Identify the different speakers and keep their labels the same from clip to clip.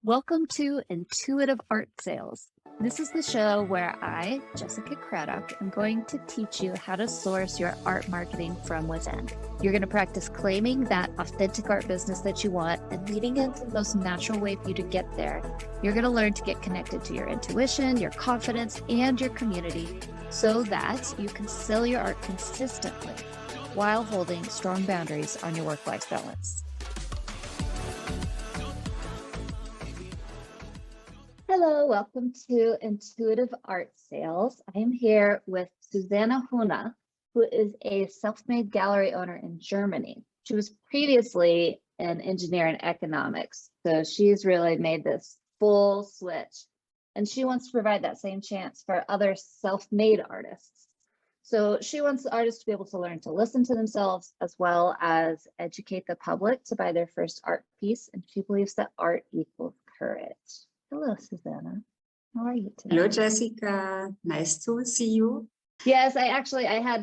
Speaker 1: Welcome to Intuitive Art Sales. This is the show where I, Jessica Craddock, am going to teach you how to source your art marketing from within. You're going to practice claiming that authentic art business that you want and leading into the most natural way for you to get there. You're going to learn to get connected to your intuition, your confidence, and your community so that you can sell your art consistently while holding strong boundaries on your work-life balance. Hello, welcome to Intuitive Art Sales. I am here with Susanne Hohne, who is a self-made gallery owner in Germany. She was previously an engineer in economics, so she's really made this full switch, and she wants to provide that same chance for other self-made artists. So she wants the artists to be able to learn to listen to themselves as well as educate the public to buy their first art piece, and she believes that art equals courage. Hello, Susanna. How are you today?
Speaker 2: Hello, Jessica. Nice to see you.
Speaker 1: Yes, I had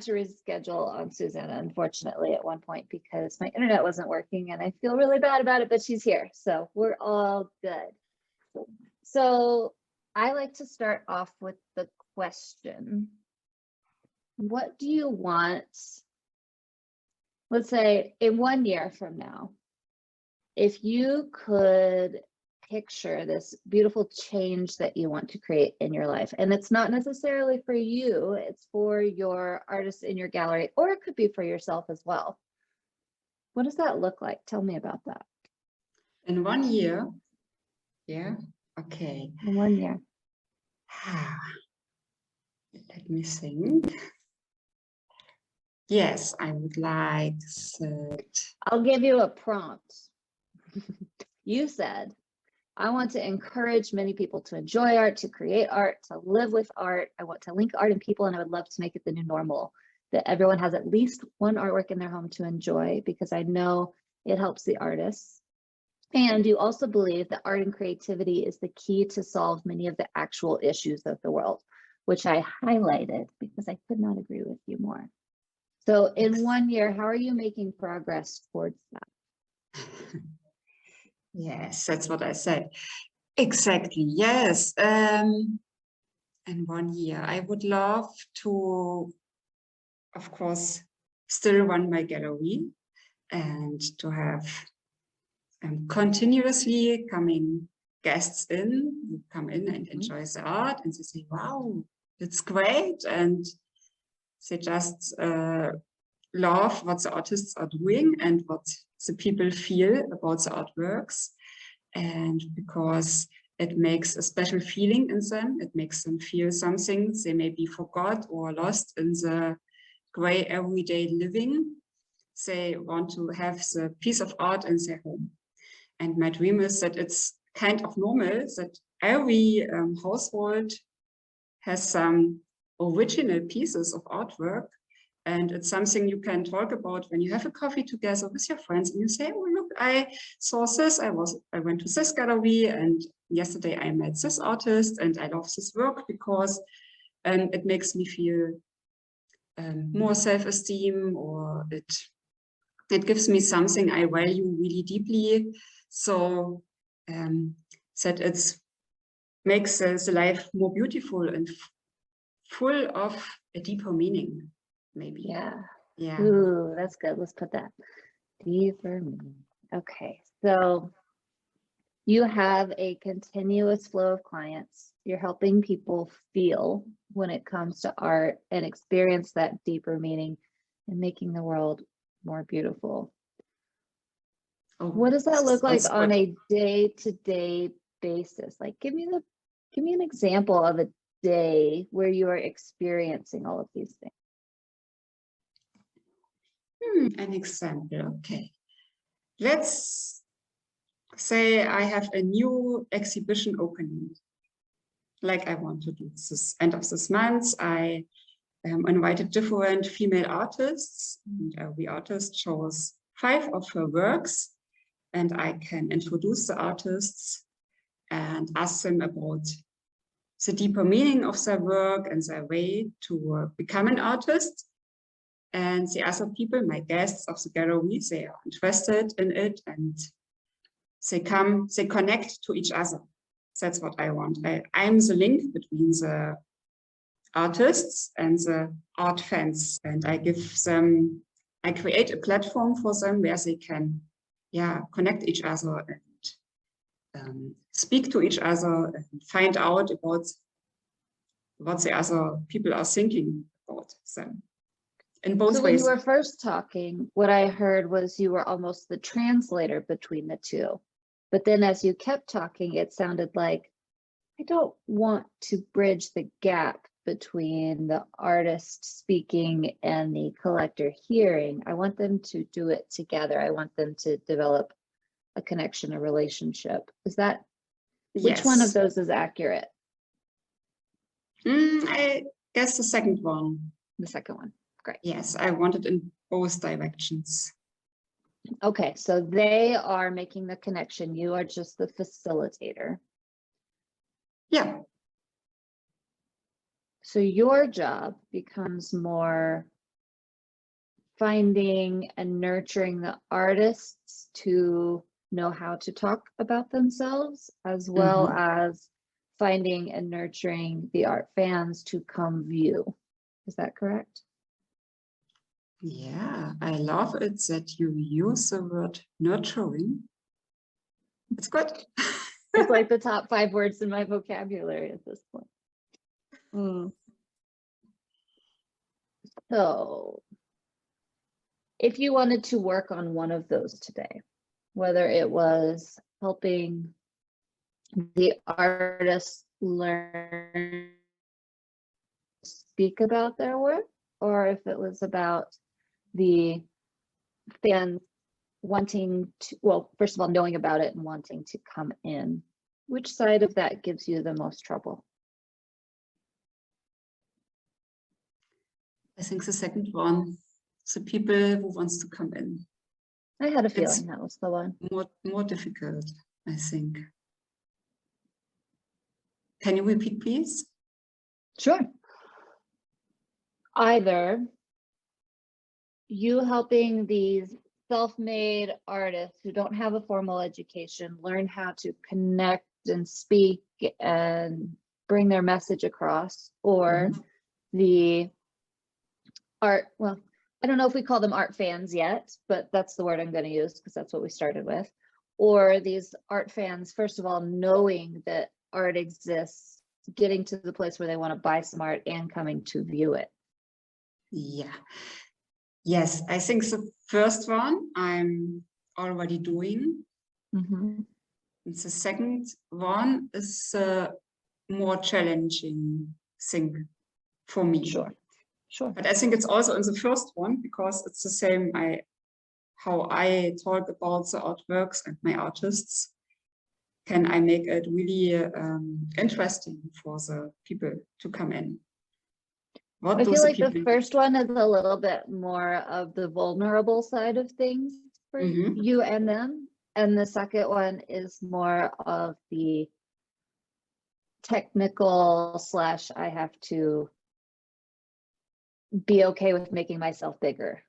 Speaker 1: to reschedule on Susanna, unfortunately, at one point because my internet wasn't working and I feel really bad about it, but she's here. So we're all good. So I like to start off with the question, what do you want, let's say in 1 year from now, if you could picture this beautiful change that you want to create in your life, and it's not necessarily for you, it's for your artists in your gallery, or it could be for yourself as well. What does that look like? Tell me about that.
Speaker 2: In 1 year? Yeah, okay.
Speaker 1: In 1 year.
Speaker 2: Let me think. Yes, I would like to set...
Speaker 1: I'll give you a prompt. You said, I want to encourage many people to enjoy art, to create art, to live with art. I want to link art and people, and I would love to make it the new normal, that everyone has at least one artwork in their home to enjoy, because I know it helps the artists. And you also believe that art and creativity is the key to solve many of the actual issues of the world, which I highlighted because I could not agree with you more. So in 1 year, how are you making progress towards that?
Speaker 2: Yes, that's what I said. Exactly, yes. In 1 year, I would love to, of course, still run my gallery and to have continuously coming guests in, who come in and enjoy the art, and they say, wow, it's great. And they just love what the artists are doing and what the people feel about the artworks. And because it makes a special feeling in them, it makes them feel something they maybe forgot or lost in the gray everyday living. They want to have the piece of art in their home. And my dream is that it's kind of normal that every household has some original pieces of artwork. And it's something you can talk about when you have a coffee together with your friends and you say, oh, look, I saw this, I went to this gallery, and yesterday I met this artist and I love this work because it makes me feel more self-esteem, or it gives me something I value really deeply. So that it makes the life more beautiful and full of a deeper meaning. Maybe.
Speaker 1: Yeah. Ooh, that's good. Let's put that. Deeper meaning. Okay. So you have a continuous flow of clients. You're helping people feel when it comes to art and experience that deeper meaning and making the world more beautiful. Oh, what does that look like on a day-to-day basis? Like, give me an example of a day where you are experiencing all of these things.
Speaker 2: An example, okay. Let's say I have a new exhibition opening, like I want to do this end of this month. I invited different female artists, and every artist shows 5 of her works, and I can introduce the artists and ask them about the deeper meaning of their work and their way to become an artist. And the other people, my guests of the gallery, they are interested in it and they connect to each other. That's what I want. I'm the link between the artists and the art fans, and I create a platform for them where they can, connect each other and speak to each other and find out about what the other people are thinking about them in both
Speaker 1: So when
Speaker 2: ways.
Speaker 1: you were first talking, what I heard was you were almost the translator between the two. But then as you kept talking, it sounded like, I don't want to bridge the gap between the artist speaking and the collector hearing. I want them to do it together. I want them to develop a connection, a relationship. Is that, which one of
Speaker 2: Yes.
Speaker 1: those is accurate?
Speaker 2: I guess the second one.
Speaker 1: The second one. Great.
Speaker 2: Yes, I want it in both directions.
Speaker 1: Okay, so they are making the connection. You are just the facilitator.
Speaker 2: Yeah.
Speaker 1: So your job becomes more finding and nurturing the artists to know how to talk about themselves, as well as finding and nurturing the art fans to come view. Is that correct?
Speaker 2: Yeah, I love it that you use the word nurturing. It's good.
Speaker 1: It's like the top 5 words in my vocabulary at this point. So if you wanted to work on one of those today, whether it was helping the artists learn to speak about their work, or if it was about the fans wanting to, well, first of all, knowing about it and wanting to come in, which side of that gives you the most trouble?
Speaker 2: I think the second one, the people who wants to come in.
Speaker 1: I had a
Speaker 2: It's
Speaker 1: feeling that was the one.
Speaker 2: more difficult, I think. Can you repeat, please?
Speaker 1: Sure. Either you helping these self-made artists who don't have a formal education learn how to connect and speak and bring their message across, or the art, well, I don't know if we call them art fans yet, but that's the word I'm going to use because that's what we started with. Or these art fans, first of all, knowing that art exists, getting to the place where they want to buy some art and coming to view it.
Speaker 2: Yeah. Yes, I think the first one I'm already doing. And the second one is a more challenging thing for me.
Speaker 1: Sure.
Speaker 2: But I think it's also in the first one because it's the same how I talk about the artworks and my artists. Can I make it really interesting for the people to come in?
Speaker 1: I feel like the first one is a little bit more of the vulnerable side of things for you and them. And the second one is more of the technical / I have to be okay with making myself bigger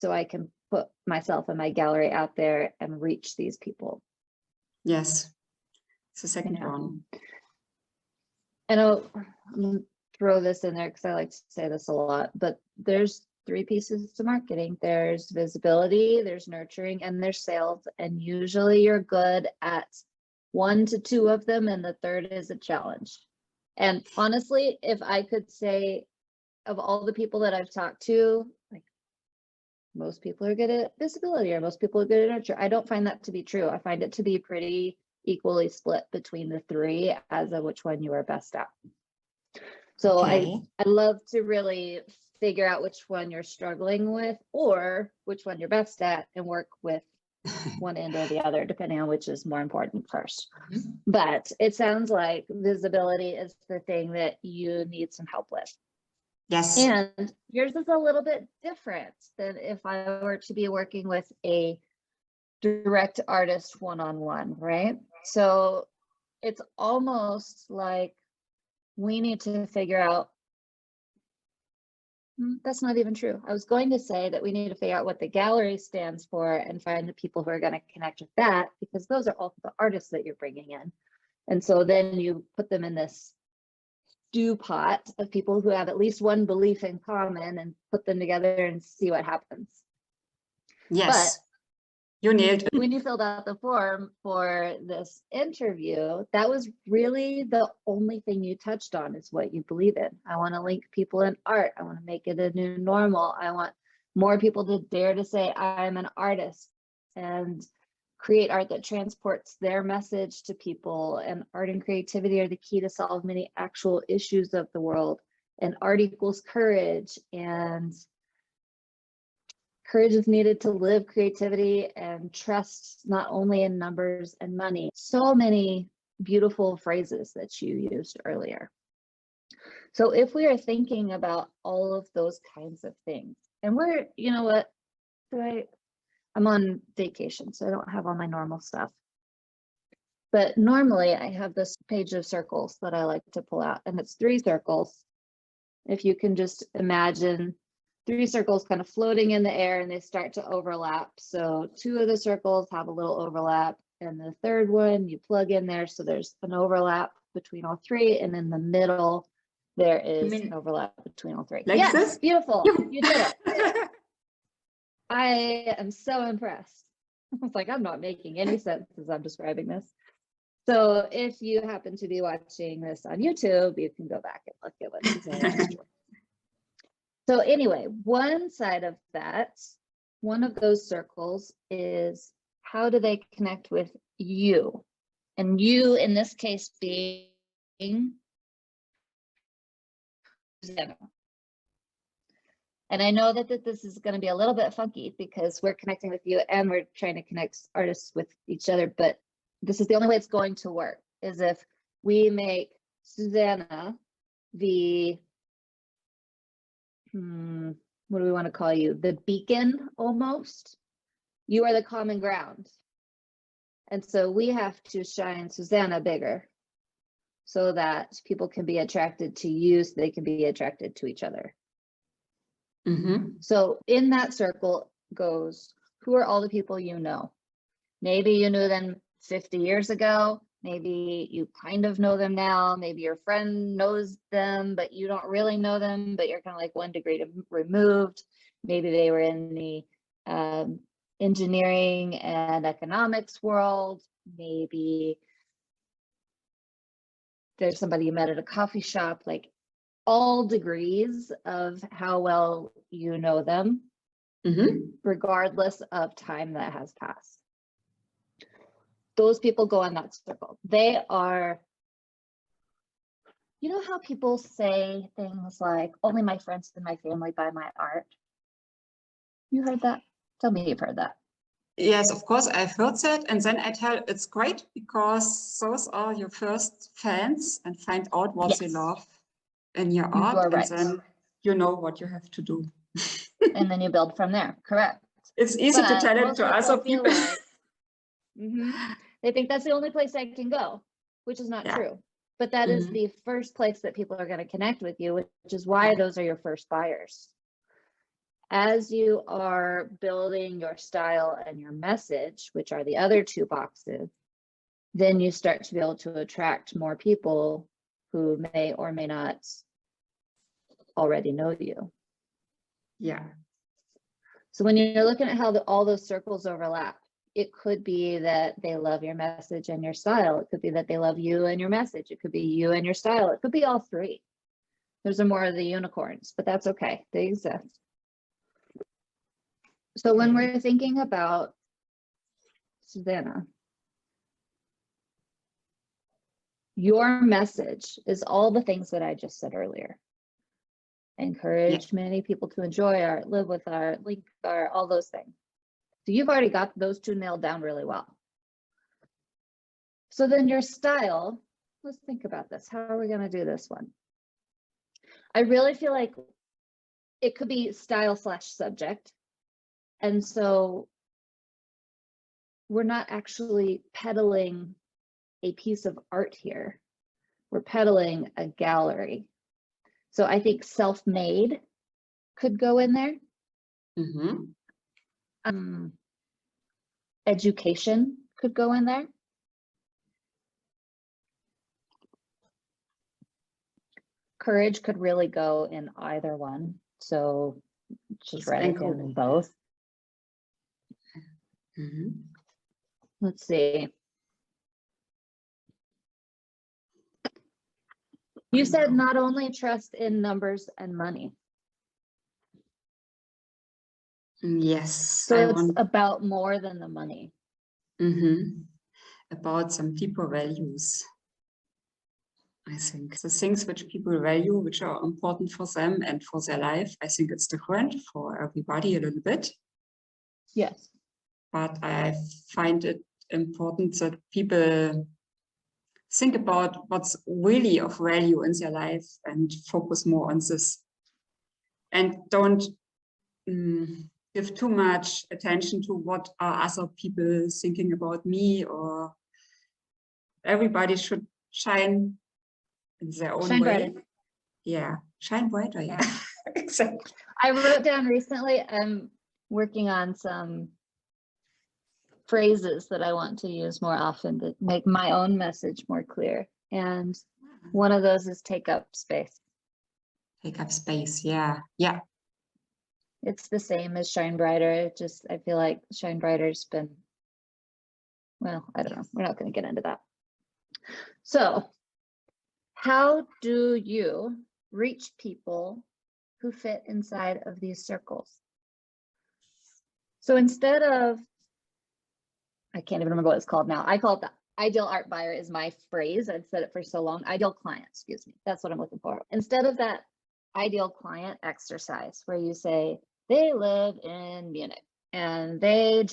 Speaker 1: so I can put myself and my gallery out there and reach these people.
Speaker 2: Yes, it's the second one.
Speaker 1: And I'll throw this in there because I like to say this a lot, but there's 3 pieces to marketing. There's visibility, there's nurturing, and there's sales. And usually you're good at 1 to 2 of them, and the third is a challenge. And honestly, if I could say, of all the people that I've talked to, like, most people are good at visibility or most people are good at nurture. I don't find that to be true. I find it to be pretty equally split between the 3 as of which one you are best at. So I love to really figure out which one you're struggling with or which one you're best at and work with one end or the other, depending on which is more important first. But it sounds like visibility is the thing that you need some help with.
Speaker 2: Yes.
Speaker 1: And yours is a little bit different than if I were to be working with a direct artist one-on-one, right? So it's almost like we need to figure out That's not even true. I was going to say that we need to figure out what the gallery stands for and find the people who are going to connect with that, because those are all the artists that you're bringing in. And so then you put them in this stew pot of people who have at least one belief in common and put them together and see what happens.
Speaker 2: Yes, you nailed it.
Speaker 1: When you filled out the form for this interview, that was really the only thing you touched on, is what you believe in. I want to link people in art. I want to make it a new normal. I want more people to dare to say I'm an artist and create art that transports their message to people. And art and creativity are the key to solve many actual issues of the world. And art equals courage, and courage is needed to live creativity, and trust not only in numbers and money. So many beautiful phrases that you used earlier. So if we are thinking about all of those kinds of things, and we're, you know what, I'm on vacation, so I don't have all my normal stuff. But normally I have this page of circles that I like to pull out, and it's 3 circles. If you can just imagine 3 circles kind of floating in the air, and they start to overlap. So 2 of the circles have a little overlap, and the 3rd one you plug in there, so there's an overlap between all 3, and in the middle there is an overlap between all 3.
Speaker 2: Like
Speaker 1: yes,
Speaker 2: this?
Speaker 1: Beautiful. You did it. I am so impressed. It's like, I'm not making any sense as I'm describing this. So if you happen to be watching this on YouTube, you can go back and look at what Susanne just did. So anyway, one side of that, one of those circles is, how do they connect with you? And you, in this case, being Susanne. And I know that this is going to be a little bit funky because we're connecting with you and we're trying to connect artists with each other, but this is the only way it's going to work, is if we make Susanne the, what do we want to call you? The beacon, almost. You are the common ground. And so we have to shine Susanne bigger so that people can be attracted to you, so they can be attracted to each other. So in that circle goes, who are all the people you know? Maybe you knew them 50 years ago. Maybe you kind of know them now. Maybe your friend knows them, but you don't really know them, but you're kind of like 1 degree removed. Maybe they were in the engineering and economics world. Maybe there's somebody you met at a coffee shop. Like, all degrees of how well you know them, regardless of time that has passed. Those people go in that circle. They are, you know how people say things like, only my friends and my family buy my art? You heard that? Tell me you've heard that.
Speaker 2: Yes, of course, I've heard that. And then I tell, it's great because those are your first fans, and find out what they love in your art,
Speaker 1: are
Speaker 2: and
Speaker 1: right.
Speaker 2: then you know what you have to do.
Speaker 1: And then you build from there. Correct.
Speaker 2: It's easy to tell it
Speaker 1: most
Speaker 2: to other
Speaker 1: feel
Speaker 2: people.
Speaker 1: like, they think that's the only place I can go, which is not true. But that is the first place that people are going to connect with you, which is why those are your first buyers. As you are building your style and your message, which are the other 2 boxes, then you start to be able to attract more people who may or may not already know you.
Speaker 2: Yeah.
Speaker 1: So when you're looking at how all those circles overlap, it could be that they love your message and your style. It could be that they love you and your message. It could be you and your style. It could be all 3. Those are more of the unicorns, but that's okay. They exist. So when we're thinking about Susanne, your message is all the things that I just said earlier. Encourage many people to enjoy art, live with art, link art, all those things. So you've already got those 2 nailed down really well. So then your style, let's think about this. How are we going to do this one? I really feel like it could be style/subject. And so we're not actually peddling a piece of art here. We're peddling a gallery. So I think self-made could go in there.
Speaker 2: Mm-hmm.
Speaker 1: Education could go in there. Courage could really go in either one. So just write it down in both.
Speaker 2: Mm-hmm.
Speaker 1: Let's see. You said not only trust in numbers and money.
Speaker 2: Yes.
Speaker 1: So it's about more than the money.
Speaker 2: Mm-hmm. About some deeper values. I think the things which people value, which are important for them and for their life, I think it's different for everybody a little bit.
Speaker 1: Yes.
Speaker 2: But I find it important that people think about what's really of value in their life and focus more on this. And don't give too much attention to what are other people thinking about me, or everybody should shine in their own
Speaker 1: Shine
Speaker 2: way.
Speaker 1: brighter.
Speaker 2: Yeah, shine brighter. Yeah, exactly.
Speaker 1: I wrote down recently, I'm working on some phrases that I want to use more often to make my own message more clear. And one of those is take up space.
Speaker 2: Take up space. Yeah. Yeah.
Speaker 1: It's the same as shine brighter. It just, I feel like shine brighter's been, well, I don't know. We're not going to get into that. So how do you reach people who fit inside of these circles? So instead of, I can't even remember what it's called now. I call it the ideal art buyer is my phrase. I've said it for so long. Ideal client, excuse me. That's what I'm looking for. Instead of that ideal client exercise where you say, they live in Munich and they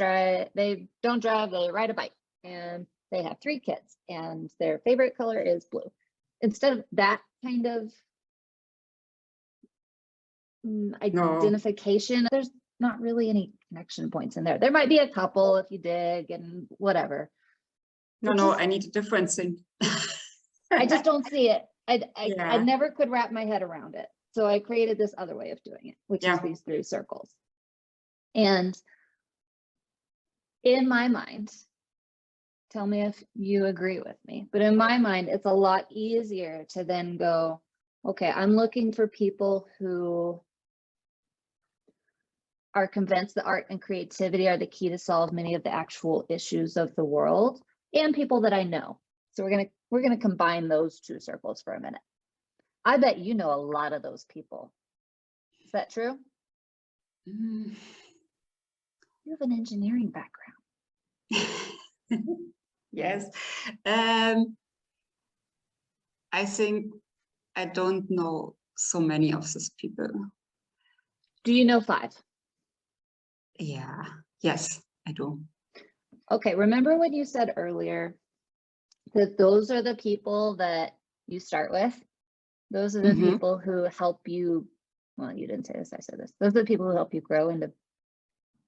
Speaker 1: don't drive, they ride a bike and they have 3 kids and their favorite color is blue. Instead of that kind of identification, there's not really any connection points in there. There might be a couple if you dig and whatever.
Speaker 2: No, I need a different thing.
Speaker 1: I just don't see it. I never could wrap my head around it. So I created this other way of doing it, which is these 3 circles. And in my mind, tell me if you agree with me, but in my mind, it's a lot easier to then go, okay, I'm looking for people who are convinced that art and creativity are the key to solve many of the actual issues of the world, and people that I know. So we're gonna combine those 2 circles for a minute. I bet you know a lot of those people. Is that true? You have an engineering background.
Speaker 2: Yes. I think I don't know so many of these people.
Speaker 1: Do you know 5?
Speaker 2: Yeah. Yes, I do.
Speaker 1: Okay, remember what you said earlier, that those are the people that you start with? Those are the people who help you, well, you didn't say this, I said this. Those are the people who help you grow into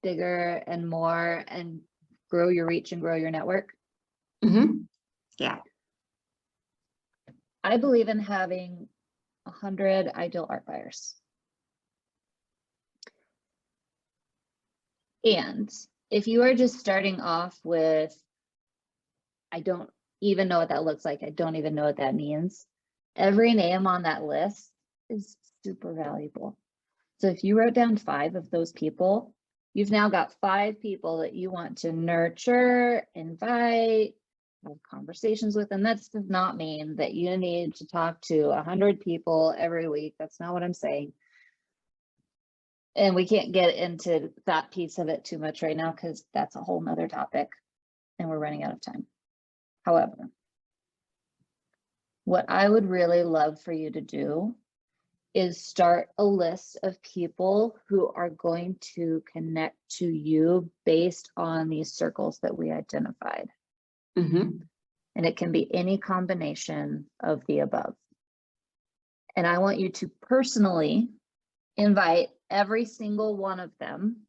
Speaker 1: bigger and more and grow your reach and grow your network.
Speaker 2: Yeah.
Speaker 1: I believe in having 100 ideal art buyers. And if you are just starting off with, I don't even know what that looks like, I don't even know what that means, every name on that list is super valuable. So if you wrote down 5 of those people, you've now got 5 people that you want to nurture, invite, have conversations with. And that does not mean that you need to talk to 100 people every week. That's not what I'm saying. And we can't get into that piece of it too much right now because that's a whole nother topic and we're running out of time. However, what I would really love for you to do is start a list of people who are going to connect to you based on these circles that we identified. And it can be any combination of the above. And I want you to personally invite every single one of them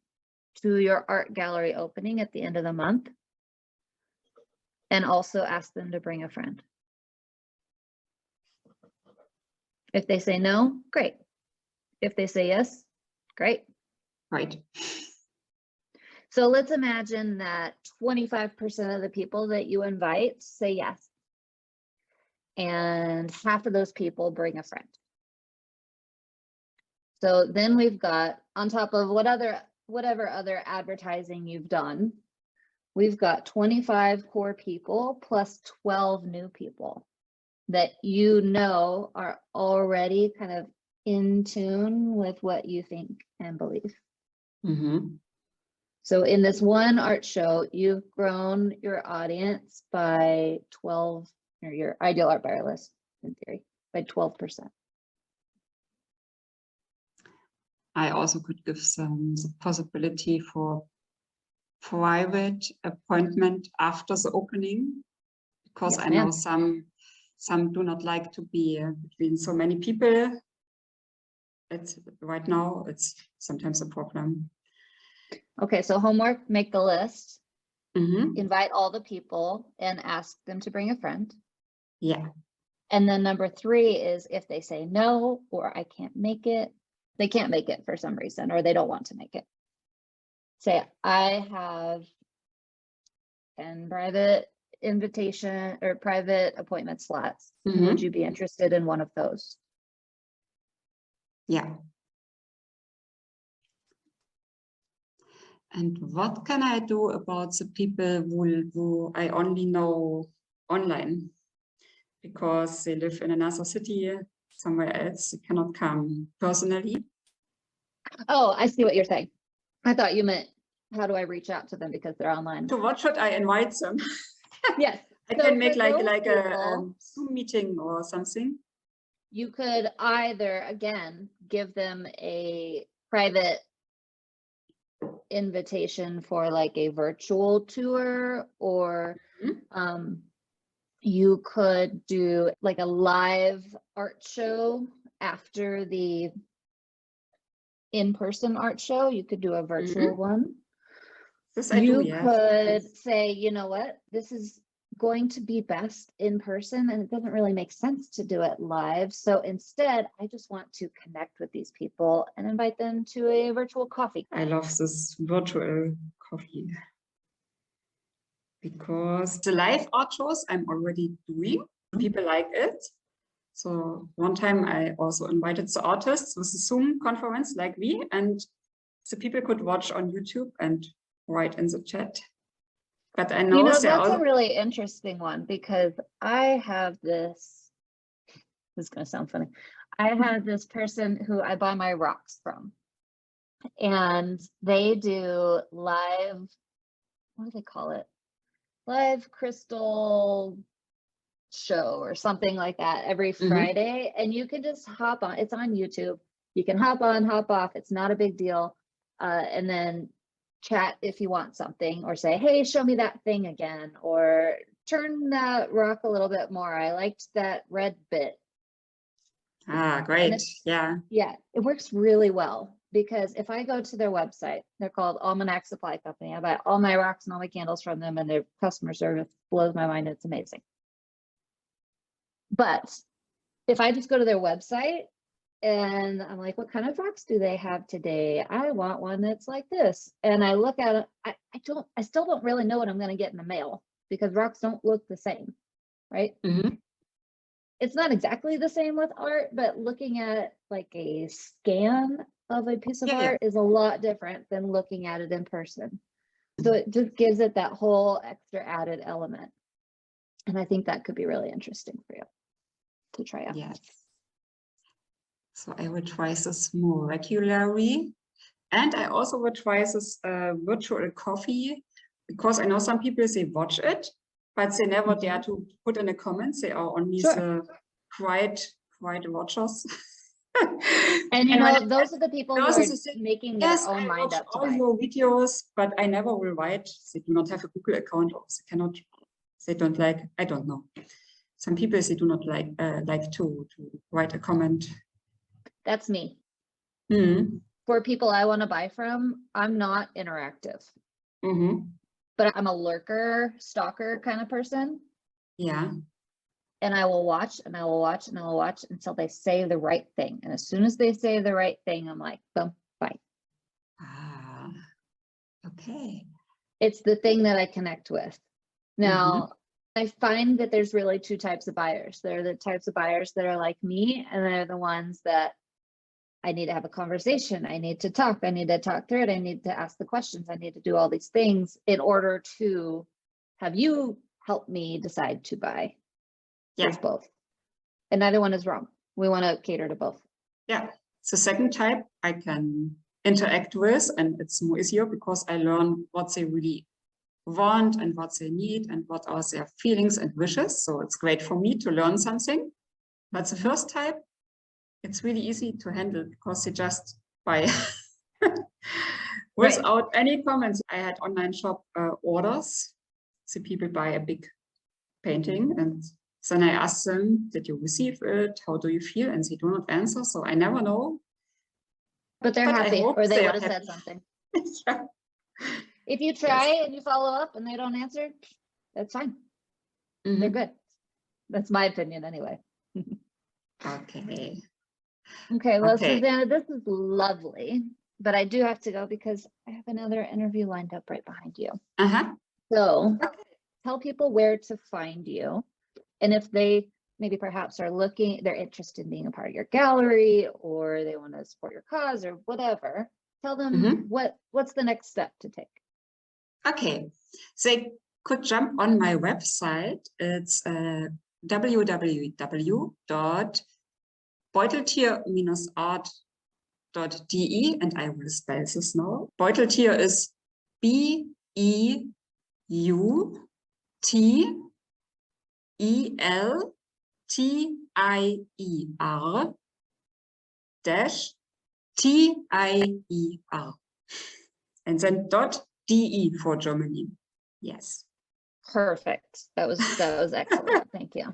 Speaker 1: to your art gallery opening at the end of the month. And also ask them to bring a friend. If they say no, great. If they say yes, Great.
Speaker 2: Right.
Speaker 1: So let's imagine that 25% of the people that you invite say yes. And half of those people bring a friend. So then we've got, on top of whatever other advertising you've done, we've got 25 core people plus 12 new people that you know are already kind of in tune with what you think and believe.
Speaker 2: Mm-hmm.
Speaker 1: So in this one art show, you've grown your audience by 12, or your ideal art buyer list, in theory, by 12%.
Speaker 2: I also could give some the possibility for private appointment after the opening, because
Speaker 1: Yes,
Speaker 2: I know
Speaker 1: ma'am.
Speaker 2: some do not like to be between so many people. Right now, it's sometimes a problem.
Speaker 1: Okay, so homework, make the list,
Speaker 2: Mm-hmm.
Speaker 1: invite all the people and ask them to bring a friend.
Speaker 2: Yeah.
Speaker 1: And then number 3 is if they say no, or I can't make it, they can't make it for some reason, or they don't want to make it. Say, I have 10 private invitation or private appointment slots.
Speaker 2: Mm-hmm.
Speaker 1: Would you be interested in one of those?
Speaker 2: Yeah. And what can I do about the people who I only know online? Because they live in another city, somewhere else, they cannot come personally.
Speaker 1: Oh, I see what you're saying. I thought you meant, how do I reach out to them because they're online?
Speaker 2: So what should I invite them?
Speaker 1: Yes.
Speaker 2: I
Speaker 1: So
Speaker 2: can make
Speaker 1: for
Speaker 2: like
Speaker 1: those
Speaker 2: a
Speaker 1: people,
Speaker 2: Zoom meeting or something.
Speaker 1: you could either, again, give them a private invitation for like a virtual tour, or you could do like a live art show after the in-person art show. You could do a virtual one.
Speaker 2: This I do,
Speaker 1: You
Speaker 2: yes.
Speaker 1: could say, you know what, this is going to be best in person and it doesn't really make sense to do it live. So instead, I just want to connect with these people and invite them to a virtual coffee.
Speaker 2: I love this virtual coffee. Because the live art shows I'm already doing, people like it. So one time I also invited the artists with a Zoom conference like we, and the people could watch on YouTube and write in the chat. But I know,
Speaker 1: you know, that's a really interesting one, because I have this is going to sound funny. I have this person who I buy my rocks from, and they do live, what do they call it? Live crystal show or something like that every Friday. And you can just hop on, it's on YouTube. You can hop on, hop off. It's not a big deal. And then chat if you want something, or say, hey, show me that thing again, or turn that rock a little bit more. I liked that red bit.
Speaker 2: Ah, great. Yeah.
Speaker 1: Yeah, it works really well, because if I go to their website, they're called Almanac Supply Company. I buy all my rocks and all my candles from them, and their customer service blows my mind. It's amazing. But if I just go to their website and I'm like, what kind of rocks do they have today? I want one that's like this. And I look at it, I still don't really know what I'm going to get in the mail, because rocks don't look the same, right? It's not exactly the same with art, but looking at like a scan of a piece of art is a lot different than looking at it in person. So it just gives it that whole extra added element. And I think that could be really interesting for you to try out.
Speaker 2: Yes. So I will try this more regularly. And I also will try this virtual coffee, because I know some people, they watch it, but they never dare to put in a comment. They are only the quiet watchers.
Speaker 1: And you know, those are the people who are making their own mind up to buy.
Speaker 2: I watch all your videos, but I never will write. They do not have a Google account, or they cannot, they don't like, I don't know. Some people, they do not like to write a comment.
Speaker 1: That's me. For people I want to buy from, I'm not interactive. But I'm a lurker, stalker kind of person.
Speaker 2: Yeah.
Speaker 1: And I will watch and I will watch and I will watch until they say the right thing. And as soon as they say the right thing, I'm like, boom, bye.
Speaker 2: Okay.
Speaker 1: It's the thing that I connect with. Now,
Speaker 2: Mhm.
Speaker 1: I find that there's really two types of buyers. There are the types of buyers that are like me, and they're the ones that I need to have a conversation. I need to talk. I need to talk through it. I need to ask the questions. I need to do all these things in order to have you help me decide to buy. There's
Speaker 2: Yeah.
Speaker 1: both. And neither one is wrong. We want to cater to both.
Speaker 2: Yeah. The second type I can interact with, and it's more easier because I learn what they really want and what they need and what are their feelings and wishes. So it's great for me to learn something. But the first type, it's really easy to handle because they just buy without any comments. I had online shop orders. The people buy a big painting, and then I ask them, did you receive it? How do you feel? And they do not answer. So I never know.
Speaker 1: But they're
Speaker 2: But I
Speaker 1: happy,
Speaker 2: hope
Speaker 1: or they
Speaker 2: they
Speaker 1: would
Speaker 2: are
Speaker 1: have said
Speaker 2: happy.
Speaker 1: something.
Speaker 2: Yeah.
Speaker 1: If you try and you follow up and they don't answer, that's fine. They're
Speaker 2: Mhm.
Speaker 1: good. That's my opinion anyway.
Speaker 2: Okay.
Speaker 1: Okay, well,
Speaker 2: Okay.
Speaker 1: Susanna, this is lovely, but I do have to go because I have another interview lined up right behind you.
Speaker 2: Uh-huh.
Speaker 1: So
Speaker 2: Okay.
Speaker 1: tell people where to find you. And if they maybe perhaps are looking, they're interested in being a part of your gallery, or they want to support your cause or whatever, tell them
Speaker 2: Mhm.
Speaker 1: what's the next step to take.
Speaker 2: Okay. They could jump on my website. It's www.beuteltier-art.de, and I will spell this now. Beuteltier is BEUTELTIER dash TIER, and then .de for Germany. Yes.
Speaker 1: Perfect. That was excellent. Thank you.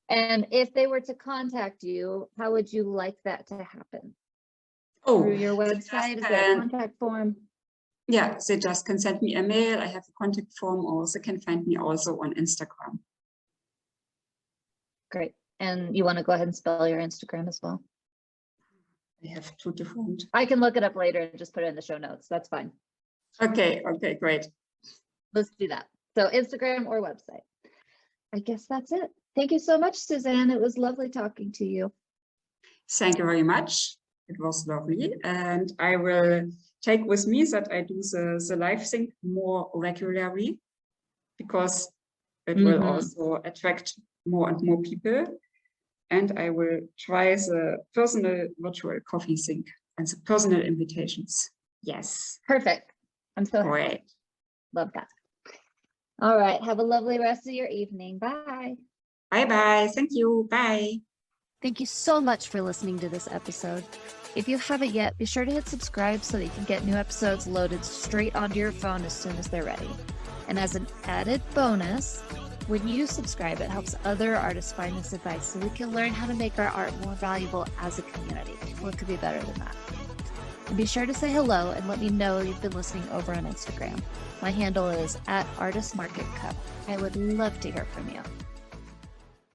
Speaker 1: And if they were to contact you, how would you like that to happen?
Speaker 2: Oh,
Speaker 1: Through your
Speaker 2: they
Speaker 1: website? Is
Speaker 2: just
Speaker 1: there a
Speaker 2: can,
Speaker 1: contact form?
Speaker 2: yeah, they just can send me a mail. I have a contact form, or they can find me also on Instagram.
Speaker 1: Great. And you want to go ahead and spell your Instagram as well?
Speaker 2: I have two different.
Speaker 1: I can look it up later and just put it in the show notes. That's fine.
Speaker 2: Okay, great.
Speaker 1: Let's do that. So Instagram or website. I guess that's it. Thank you so much, Susanne. It was lovely talking to you.
Speaker 2: Thank you very much. It was lovely. And I will take with me that I do the live sync more regularly, because it will also attract more and more people. And I will try the personal virtual coffee sync and the personal invitations. Yes.
Speaker 1: Perfect. I'm so happy.
Speaker 2: Great.
Speaker 1: Love that. All right. Have a lovely rest of your evening. Bye.
Speaker 2: Bye-bye. Thank you. Bye.
Speaker 3: Thank you so much for listening to this episode. If you haven't yet, be sure to hit subscribe so that you can get new episodes loaded straight onto your phone as soon as they're ready. And as an added bonus, when you subscribe, it helps other artists find this advice so we can learn how to make our art more valuable as a community. What could be better than that? And be sure to say hello and let me know you've been listening over on Instagram. My handle is @ArtistMarketCo. I would love to hear from you.